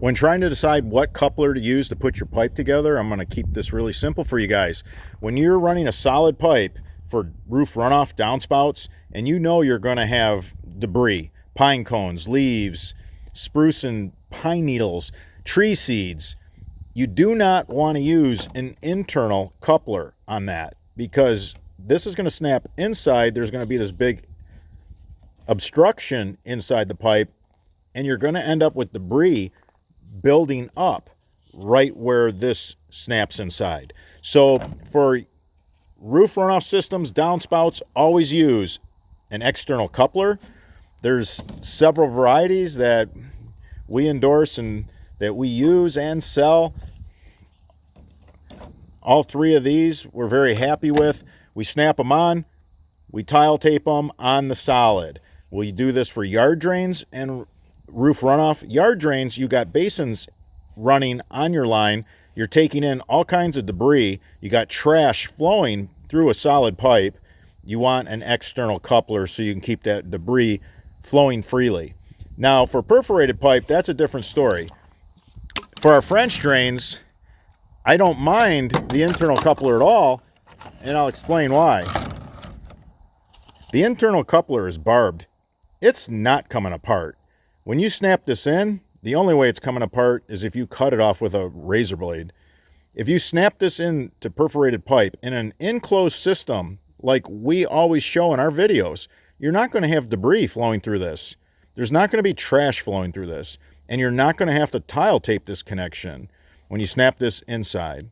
When trying to decide what coupler to use to put your pipe together, I'm going to keep this really simple for you guys. When you're running a solid pipe for roof runoff downspouts, and you know you're going to have debris, pine cones, leaves, spruce and pine needles, tree seeds, you do not want to use an internal coupler on that, because this is going to snap inside. There's going to be this big obstruction inside the pipe, and you're going to end up with debris building up right where this snaps inside. So for roof runoff systems, downspouts, always use an external coupler. There's several varieties that we endorse and that we use and sell. All three of these we're very happy with. We snap them on, we tile tape them on the solid. We do this for yard drains and roof runoff. Yard drains, you got basins running on your line. You're taking in all kinds of debris. You got trash flowing through a solid pipe. You want an external coupler so you can keep that debris flowing freely. Now for perforated pipe, that's a different story. For our French drains, I don't mind the internal coupler at all, and I'll explain why. The internal coupler is barbed. It's not coming apart. When you snap this in, the only way it's coming apart is if you cut it off with a razor blade. If you snap this in to perforated pipe in an enclosed system like we always show in our videos, you're not going to have debris flowing through this. There's not going to be trash flowing through this, and you're not going to have to tile tape this connection when you snap this inside.